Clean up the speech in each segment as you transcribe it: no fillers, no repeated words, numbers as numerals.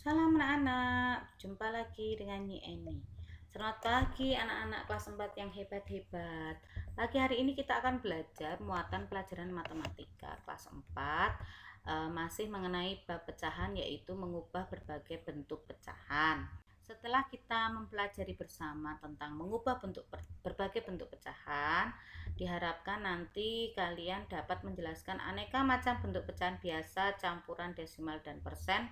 Salam anak-anak, jumpa lagi dengan Nyi Eni. Selamat pagi anak-anak kelas 4 yang hebat-hebat. Pagi hari ini kita akan belajar muatan pelajaran matematika kelas 4, masih mengenai bab pecahan, yaitu mengubah berbagai bentuk pecahan. Setelah kita mempelajari bersama tentang mengubah berbagai bentuk pecahan, diharapkan nanti kalian dapat menjelaskan aneka macam bentuk pecahan biasa, campuran, desimal, dan persen,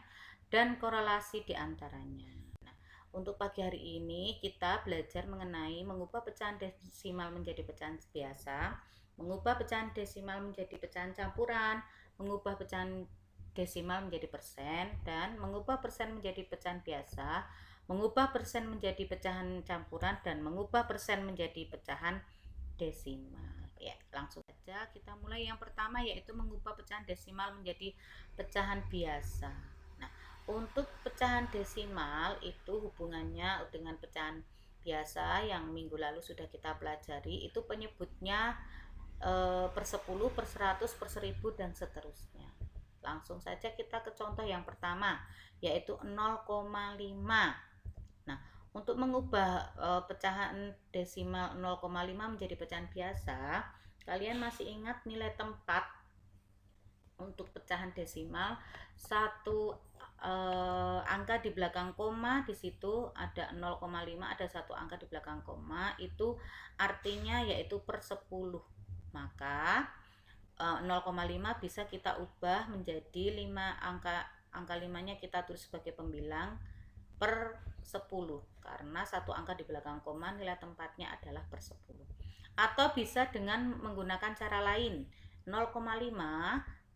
dan korelasi di antaranya. Nah, untuk pagi hari ini kita belajar mengenai mengubah pecahan desimal menjadi pecahan biasa, mengubah pecahan desimal menjadi pecahan campuran, mengubah pecahan desimal menjadi persen, dan mengubah persen menjadi pecahan biasa, mengubah persen menjadi pecahan campuran, dan mengubah persen menjadi pecahan desimal. Ya, langsung saja kita mulai. Yang pertama yaitu mengubah pecahan desimal menjadi pecahan biasa. Nah, untuk pecahan desimal itu hubungannya dengan pecahan biasa yang minggu lalu sudah kita pelajari, itu penyebutnya per 10, per 100, per 1000, dan seterusnya. Langsung saja kita ke contoh yang pertama, yaitu 0,5. Nah, untuk mengubah pecahan desimal 0,5 menjadi pecahan biasa, kalian masih ingat nilai tempat untuk pecahan desimal? Satu angka di belakang koma, di situ ada 0,5, ada satu angka di belakang koma, itu artinya yaitu per 10. Maka 0,5 bisa kita ubah menjadi 5, angka 5-nya kita tulis sebagai pembilang per 10, karena satu angka di belakang koma nilai tempatnya adalah per 10. Atau bisa dengan menggunakan cara lain. 0,5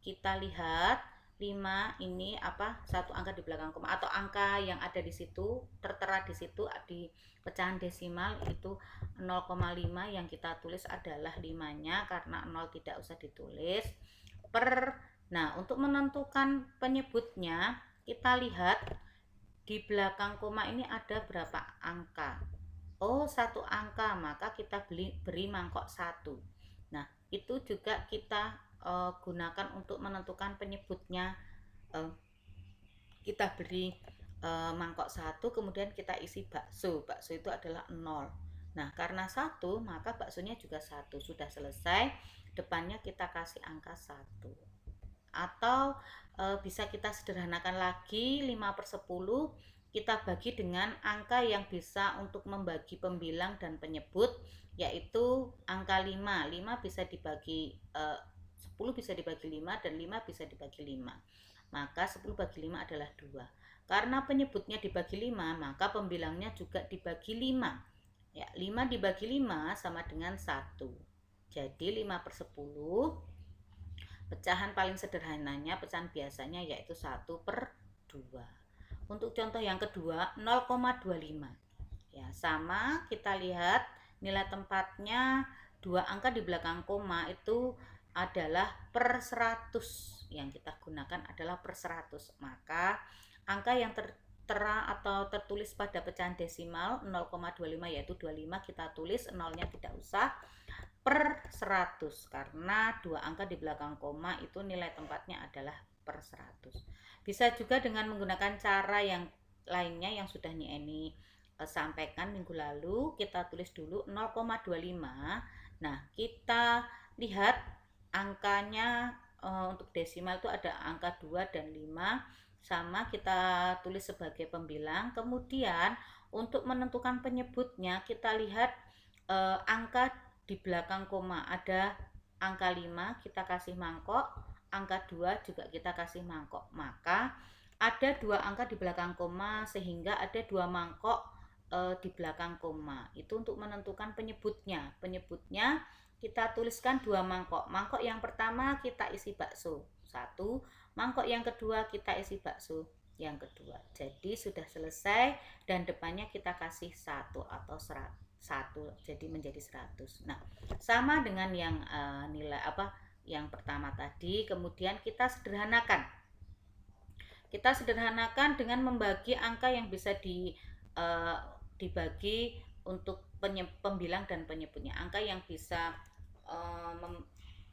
kita lihat 5 ini satu angka di belakang koma, atau angka yang ada di situ tertera di situ di pecahan desimal itu 0,5, yang kita tulis adalah 5-nya karena 0 tidak usah ditulis, per. Nah, untuk menentukan penyebutnya kita lihat di belakang koma ini ada berapa angka. Oh, satu angka, maka kita beri mangkok 1. Nah, itu juga kita gunakan untuk menentukan penyebutnya. Kita beri mangkok 1, kemudian kita isi bakso. Bakso itu adalah 0. Nah, karena 1, maka baksonya juga 1. Sudah selesai, depannya kita kasih angka 1. Atau bisa kita sederhanakan lagi, 5 per 10 kita bagi dengan angka yang bisa untuk membagi pembilang dan penyebut, yaitu angka 5. 5 bisa dibagi 10 bisa dibagi 5, dan 5 bisa dibagi 5. Maka 10 bagi 5 adalah 2. Karena penyebutnya dibagi 5, maka pembilangnya juga dibagi 5. Ya, 5 dibagi 5 sama dengan 1. Jadi 5 per 10, pecahan paling sederhananya, pecahan biasanya yaitu 1 per 2. Untuk contoh yang kedua, 0,25. Ya, sama, kita lihat nilai tempatnya 2 angka di belakang koma itu adalah per 100. Yang kita gunakan adalah per 100. Maka angka yang tertera atau tertulis pada pecahan desimal 0,25 yaitu 25, kita tulis, nolnya tidak usah, per 100, karena 2 angka di belakang koma itu nilai tempatnya adalah per 100. Bisa juga dengan menggunakan cara yang lainnya yang sudah Nyi Eni sampaikan minggu lalu. Kita tulis dulu 0,25. Nah, kita lihat angkanya untuk desimal itu ada angka 2 dan 5, sama kita tulis sebagai pembilang. Kemudian untuk menentukan penyebutnya kita lihat angka di belakang koma ada angka 5, kita kasih mangkok, angka 2 juga kita kasih mangkok. Maka ada 2 angka di belakang koma sehingga ada 2 mangkok di belakang koma. Itu untuk menentukan penyebutnya. Penyebutnya kita tuliskan 2 mangkok. Mangkok yang pertama kita isi bakso 1, mangkok yang kedua kita isi bakso yang kedua. Jadi sudah selesai, dan depannya kita kasih 1 atau 1, jadi menjadi 100. Nah, sama dengan yang nilai yang pertama tadi. Kemudian kita sederhanakan. Kita sederhanakan dengan membagi angka yang bisa dibagi untuk pembilang dan penyebutnya. Angka yang bisa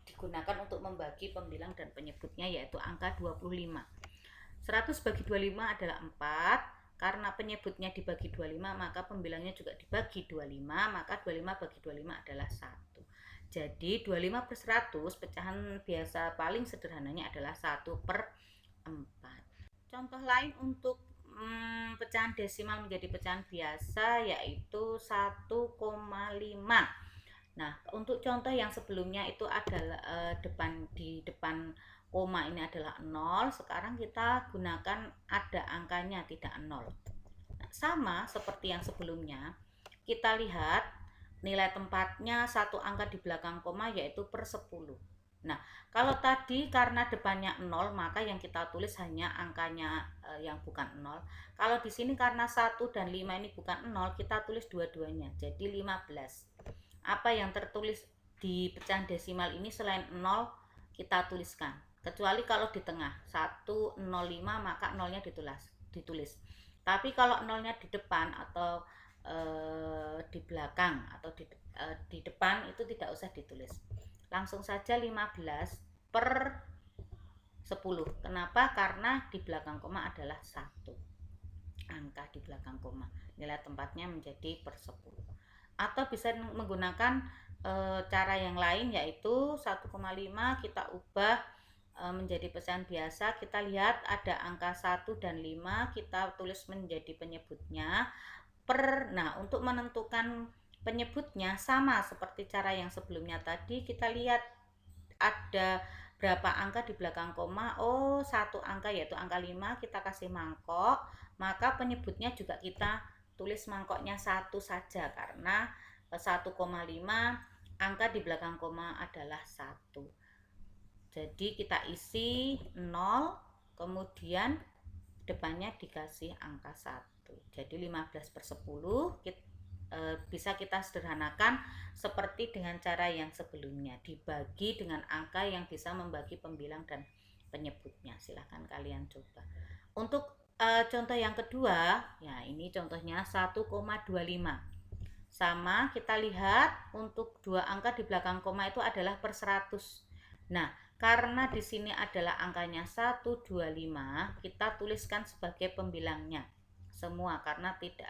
digunakan untuk membagi pembilang dan penyebutnya yaitu angka 25. 100 bagi 25 adalah 4. Karena penyebutnya dibagi 25, maka pembilangnya juga dibagi 25, maka 25 bagi 25 adalah 1. Jadi 25 per 100, pecahan biasa paling sederhananya adalah 1 per 4. Contoh lain untuk pecahan desimal menjadi pecahan biasa yaitu 1,5. Nah, untuk contoh yang sebelumnya itu adalah di depan koma ini adalah 0, sekarang kita gunakan ada angkanya, tidak 0. Nah, sama seperti yang sebelumnya, kita lihat nilai tempatnya satu angka di belakang koma yaitu per 10. Nah, kalau tadi karena depannya 0, maka yang kita tulis hanya angkanya yang bukan 0. Kalau di sini karena 1 dan 5 ini bukan 0, kita tulis dua-duanya, jadi 15. Apa yang tertulis di pecahan desimal ini selain 0 kita tuliskan, kecuali kalau di tengah 105 maka 0-nya ditulis. Tapi kalau 0-nya di depan atau di belakang atau di depan itu tidak usah ditulis. Langsung saja 15 per 10. Kenapa? Karena di belakang koma adalah 1 angka di belakang koma. Nilai tempatnya menjadi per 10. Atau bisa menggunakan cara yang lain yaitu 1,5 kita ubah menjadi pecahan biasa. Kita lihat ada angka 1 dan 5, kita tulis menjadi penyebutnya per. Nah, untuk menentukan penyebutnya sama seperti cara yang sebelumnya tadi, kita lihat ada berapa angka di belakang koma. Oh, satu angka yaitu angka 5 kita kasih mangkok, maka penyebutnya juga kita tulis mangkoknya 1 saja karena 1,5 angka di belakang koma adalah 1. Jadi kita isi 0, kemudian depannya dikasih angka 1. Jadi 15 per 10 bisa kita sederhanakan seperti dengan cara yang sebelumnya, dibagi dengan angka yang bisa membagi pembilang dan penyebutnya. Silahkan kalian coba. Untuk contoh yang kedua, ya ini contohnya 1,25. Sama, kita lihat untuk dua angka di belakang koma itu adalah per 100. Nah, karena di sini adalah angkanya 125, kita tuliskan sebagai pembilangnya semua karena tidak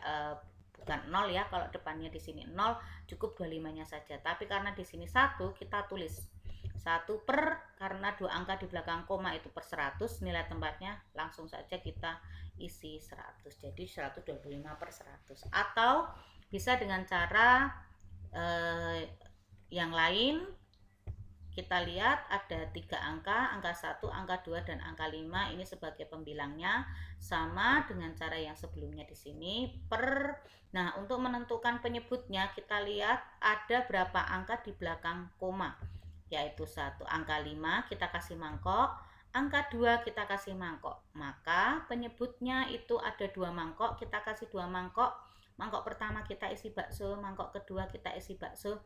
bukan 0 ya. Kalau depannya di sini 0, cukup 25-nya saja. Tapi karena di sini 1, kita tulis 1 per, karena dua angka di belakang koma itu per 100, nilai tempatnya langsung saja kita isi 100. Jadi 125 per 100. Atau bisa dengan cara yang lain. Kita lihat ada 3 angka, angka 1, angka 2, dan angka 5. Ini sebagai pembilangnya sama dengan cara yang sebelumnya di sini per. Nah, untuk menentukan penyebutnya kita lihat ada berapa angka di belakang koma, yaitu 1 angka 5 kita kasih mangkok, angka 2 kita kasih mangkok. Maka penyebutnya itu ada 2 mangkok, kita kasih 2 mangkok. Mangkok pertama kita isi bakso, mangkok kedua kita isi bakso,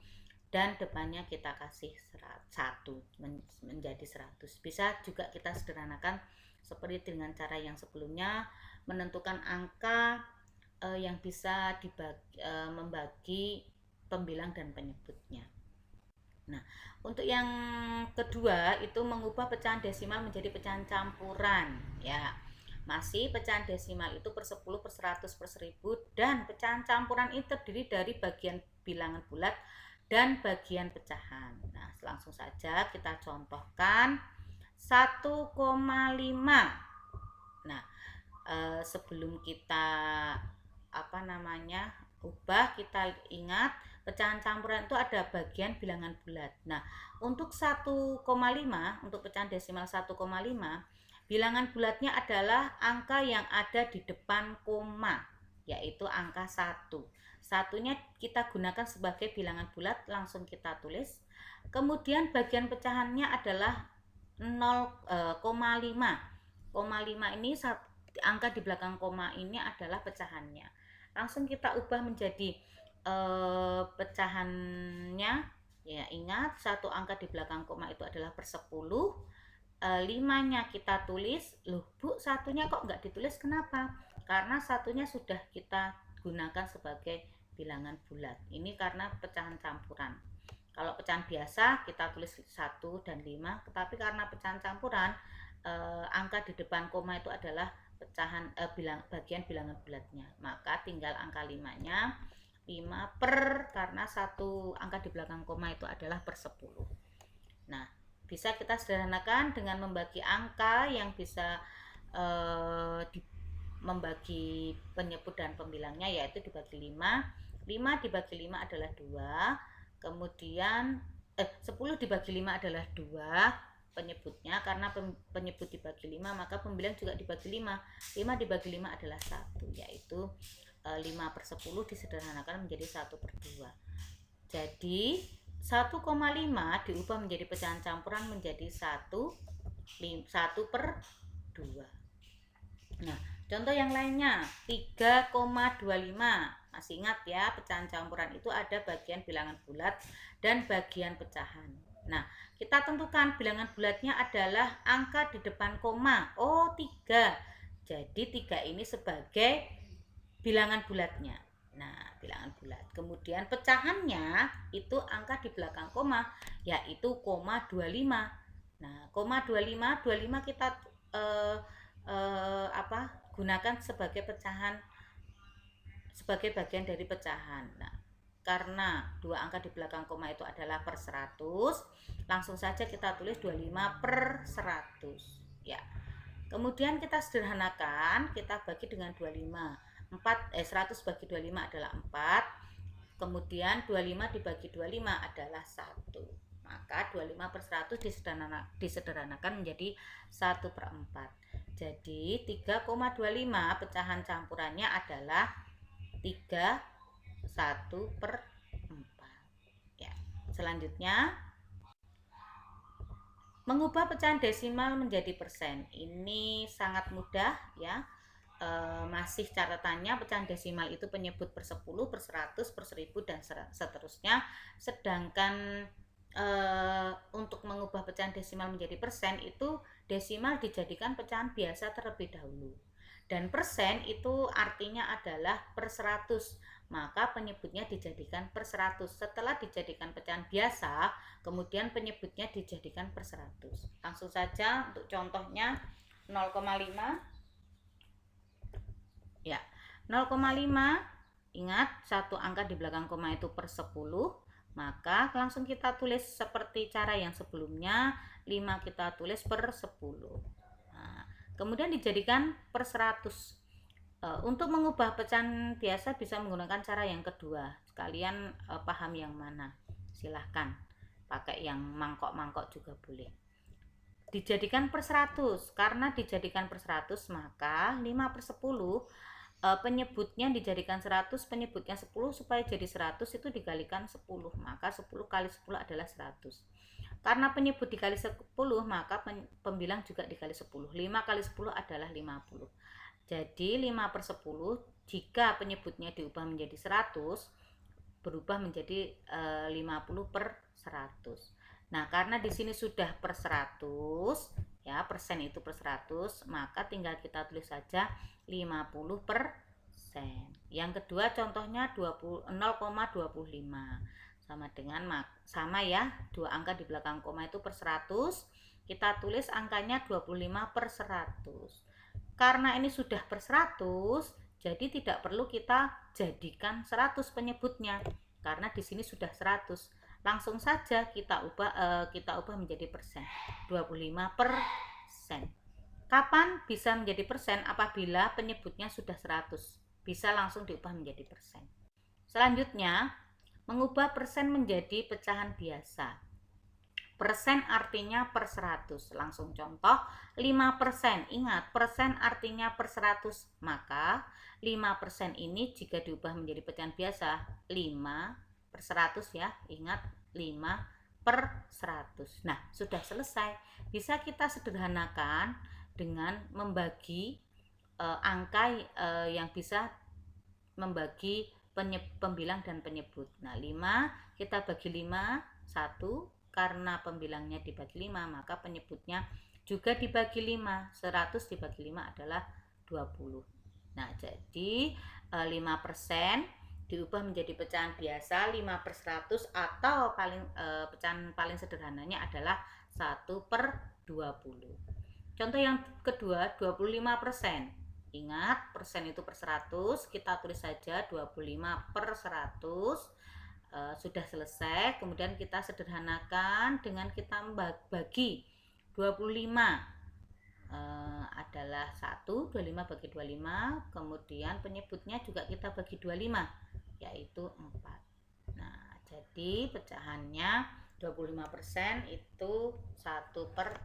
dan depannya kita kasih 1 menjadi 100. Bisa juga kita sederhanakan seperti dengan cara yang sebelumnya, menentukan angka yang bisa membagi pembilang dan penyebutnya. Nah, untuk yang kedua itu mengubah pecahan desimal menjadi pecahan campuran ya. Masih pecahan desimal itu per 10, per 100, per 1000, dan pecahan campuran itu terdiri dari bagian bilangan bulat dan bagian pecahan. Nah, langsung saja kita contohkan 1,5. Nah, sebelum kita ubah, kita ingat pecahan campuran itu ada bagian bilangan bulat. Nah, untuk 1,5, untuk pecahan desimal 1,5, bilangan bulatnya adalah angka yang ada di depan koma, yaitu angka 1. Satunya kita gunakan sebagai bilangan bulat, langsung kita tulis. Kemudian bagian pecahannya adalah 0,5. 0,5 ini angka di belakang koma ini adalah pecahannya. Langsung kita ubah menjadi pecahannya. Ya, ingat satu angka di belakang koma itu adalah per 10. 5-nya kita tulis. Loh Bu, satunya kok nggak ditulis, kenapa? Karena satunya sudah kita gunakan sebagai bilangan bulat. Ini karena pecahan campuran. Kalau pecahan biasa kita tulis 1 dan 5, tetapi karena pecahan campuran angka di depan koma itu adalah pecahan bagian bilangan bulatnya, maka tinggal angka 5-nya 5 per, karena satu angka di belakang koma itu adalah per 10. Nah, bisa kita sederhanakan dengan membagi angka yang bisa membagi penyebut dan pembilangnya, yaitu dibagi 5. 5 dibagi 5 adalah 2. Kemudian 10 dibagi 5 adalah 2 penyebutnya, karena penyebut dibagi 5 maka pembilang juga dibagi 5. 5 dibagi 5 adalah 1, yaitu 5 per 10 disederhanakan menjadi 1 per 2. Jadi 1,5 diubah menjadi pecahan campuran menjadi 1 per 2. Nah, contoh yang lainnya 3,25. Masih ingat ya, pecahan campuran itu ada bagian bilangan bulat dan bagian pecahan. Nah, kita tentukan bilangan bulatnya adalah angka di depan koma. Oh, 3. Jadi 3 ini sebagai bilangan bulatnya. Nah, bilangan bulat. Kemudian pecahannya itu angka di belakang koma, yaitu koma 25. Nah, koma 25 kita gunakan sebagai pecahan, sebagai bagian dari pecahan. Nah, karena dua angka di belakang koma itu adalah per 100, langsung saja kita tulis 25 per 100 ya. Kemudian kita sederhanakan, kita bagi dengan 25. 100 bagi 25 adalah 4. Kemudian 25 dibagi 25 adalah 1. Maka 25 per 100 disederhanakan menjadi 1 per 4. Jadi 3,25 pecahan campurannya adalah 3 1 per 4 ya. Selanjutnya, mengubah pecahan desimal menjadi persen. Ini sangat mudah ya. Masih catatannya pecahan desimal itu penyebut per 10, per 100, per 1000 dan seterusnya. Sedangkan untuk mengubah pecahan desimal menjadi persen itu desimal dijadikan pecahan biasa terlebih dahulu. Dan persen itu artinya adalah per 100, maka penyebutnya dijadikan per 100. Setelah dijadikan pecahan biasa, kemudian penyebutnya dijadikan per 100. Langsung saja untuk contohnya 0,5 ya. 0,5, ingat satu angka di belakang koma itu per 10, maka langsung kita tulis seperti cara yang sebelumnya, 5 kita tulis per 10. Nah, kemudian dijadikan per 100. Untuk mengubah pecahan biasa bisa menggunakan cara yang kedua. Sekalian paham yang mana, silahkan pakai yang mangkok-mangkok juga boleh. Dijadikan per 100, karena dijadikan per 100 maka 5 per 10 penyebutnya dijadikan 100, penyebutnya 10, supaya jadi 100 itu dikalikan 10, maka 10 kali 10 adalah 100. Karena penyebut dikali 10 maka pembilang juga dikali 10. 5 kali 10 adalah 50. Jadi 5 per 10 jika penyebutnya diubah menjadi 100 berubah menjadi 50 per 100. Nah, karena di sini sudah per 100 ya, persen itu per 100, maka tinggal kita tulis saja 50%. Yang kedua contohnya 0,25 sama dengan sama ya, dua angka di belakang koma itu per 100, kita tulis angkanya 25 per 100. Karena ini sudah per 100, jadi tidak perlu kita jadikan 100 penyebutnya, karena di sini sudah 100. Langsung saja kita ubah menjadi persen, 25%. Kapan bisa menjadi persen? Apabila penyebutnya sudah 100, bisa langsung diubah menjadi persen. Selanjutnya, mengubah persen menjadi pecahan biasa. Persen artinya per 100. Langsung contoh, 5%. Ingat, persen artinya per 100. Maka 5% ini jika diubah menjadi pecahan biasa, 5 per 100 ya. Ingat, 5 per 100. Nah, sudah selesai. Bisa kita sederhanakan dengan membagi angka yang bisa membagi pembilang dan penyebut. Nah, 5 kita bagi 5, 1, karena pembilangnya dibagi 5 maka penyebutnya juga dibagi 5. 100 dibagi 5 adalah 20. Nah, jadi 5% diubah menjadi pecahan biasa 5 per 100, atau pecahan paling sederhananya adalah 1 per 20. Contoh yang kedua 25%. Ingat, persen itu per 100, kita tulis saja 25 per 100. Sudah selesai. Kemudian kita sederhanakan dengan kita bagi 25 adalah 1, 25 bagi 25, kemudian penyebutnya juga kita bagi 25, yaitu 4. Nah, jadi pecahannya 25% itu 1/4.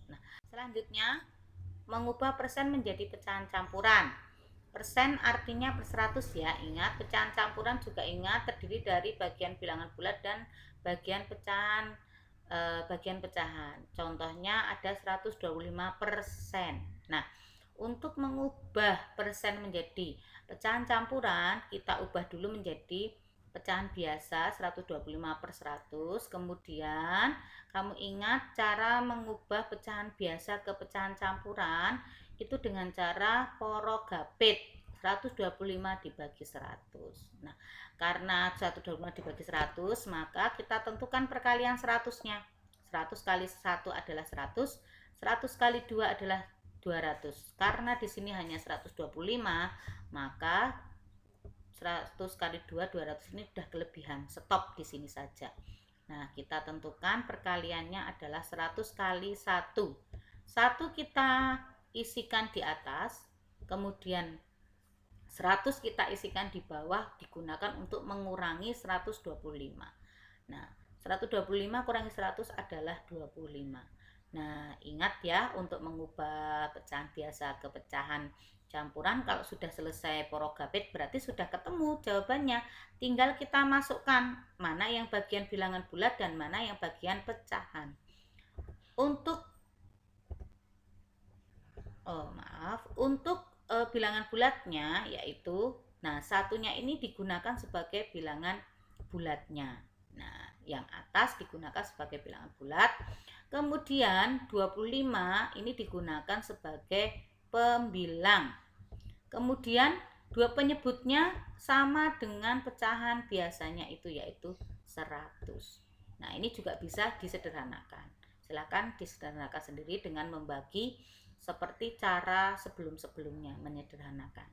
Nah, selanjutnya mengubah persen menjadi pecahan campuran. Persen artinya per 100 ya. Ingat, pecahan campuran juga ingat terdiri dari bagian bilangan bulat dan bagian pecahan. Contohnya ada 125%. Nah, untuk mengubah persen menjadi pecahan campuran, kita ubah dulu menjadi pecahan biasa 125/100. Kemudian kamu ingat cara mengubah pecahan biasa ke pecahan campuran itu dengan cara porogapit 125 dibagi 100. Nah, karena 125 dibagi 100, maka kita tentukan perkalian 100-nya. 100 kali 1 adalah 100, 100 kali 2 adalah 200. Karena di sini hanya 125, maka 100 kali 2, 200 ini sudah kelebihan. Stop di sini saja. Nah, kita tentukan perkaliannya adalah 100 kali 1. 1 kita isikan di atas, kemudian 100 kita isikan di bawah, digunakan untuk mengurangi 125. Nah, 125 kurangi 100 adalah 25. Nah, ingat ya, untuk mengubah pecahan biasa ke pecahan campuran, kalau sudah selesai porogapit berarti sudah ketemu jawabannya. Tinggal kita masukkan mana yang bagian bilangan bulat dan mana yang bagian pecahan. Untuk bilangan bulatnya yaitu, nah satunya ini digunakan sebagai bilangan bulatnya. Nah, yang atas digunakan sebagai bilangan bulat. Kemudian 25 ini digunakan sebagai pembilang. Kemudian dua penyebutnya sama dengan pecahan biasanya itu, yaitu 100. Nah, ini juga bisa disederhanakan. Silakan disederhanakan sendiri dengan membagi seperti cara sebelum-sebelumnya menyederhanakan.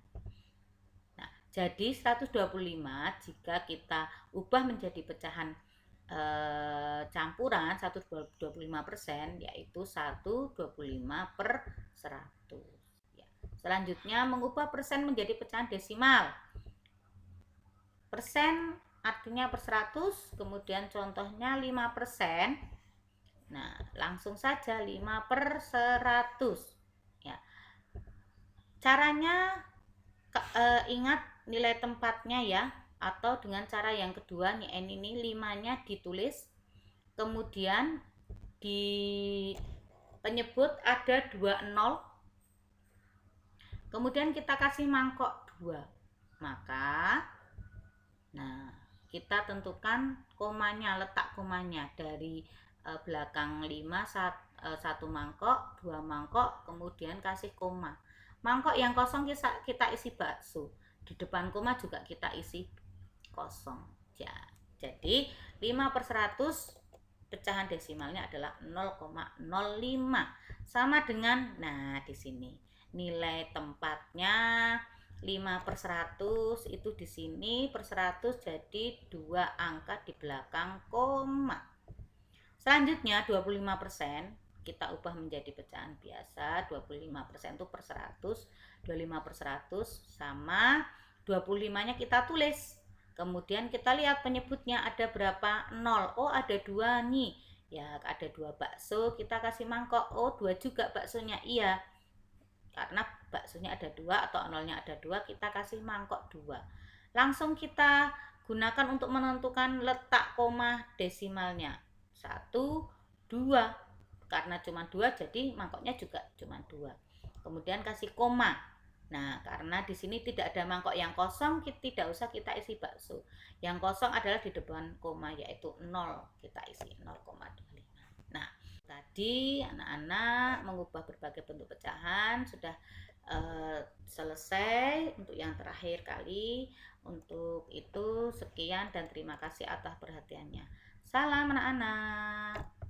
Nah, jadi 125 jika kita ubah menjadi pecahan campuran 125%, yaitu 125/100. Ya. Selanjutnya mengubah persen menjadi pecahan desimal. Persen artinya per 100, kemudian contohnya 5%. Nah, langsung saja 5/100. Ya. Caranya ingat nilai tempatnya ya, atau dengan cara yang kedua nih, ini 5-nya ditulis, kemudian di penyebut ada 2 nol, kemudian kita kasih mangkok 2. Maka nah, kita tentukan komanya, letak komanya dari belakang 5, 1 mangkok, 2 mangkok, kemudian kasih koma. Mangkok yang kosong kita isi bakso, di depan koma juga kita isi kosong ya. Jadi 5/100 pecahan desimalnya adalah 0,05, sama dengan, nah di sini nilai tempatnya 5/100 itu di sini per 100, jadi 2 angka di belakang koma. Selanjutnya 25% kita ubah menjadi pecahan biasa. 25% itu per 100, 25/100 sama 25-nya kita tulis. Kemudian kita lihat penyebutnya ada berapa nol. Oh, ada 2 nih. Ya, ada 2 bakso, kita kasih mangkok. Oh, 2 juga baksonya. Iya. Karena baksonya ada 2 atau nolnya ada 2, kita kasih mangkok 2. Langsung kita gunakan untuk menentukan letak koma desimalnya. 1, 2. Karena cuma 2 jadi mangkoknya juga cuma 2. Kemudian kasih koma. Nah, karena di sini tidak ada mangkok yang kosong, tidak usah kita isi bakso. Yang kosong adalah di depan koma, yaitu 0. Kita isi 0,25. Nah, tadi anak-anak mengubah berbagai bentuk pecahan sudah selesai. Untuk yang terakhir kali, untuk itu sekian dan terima kasih atas perhatiannya. Salam anak-anak.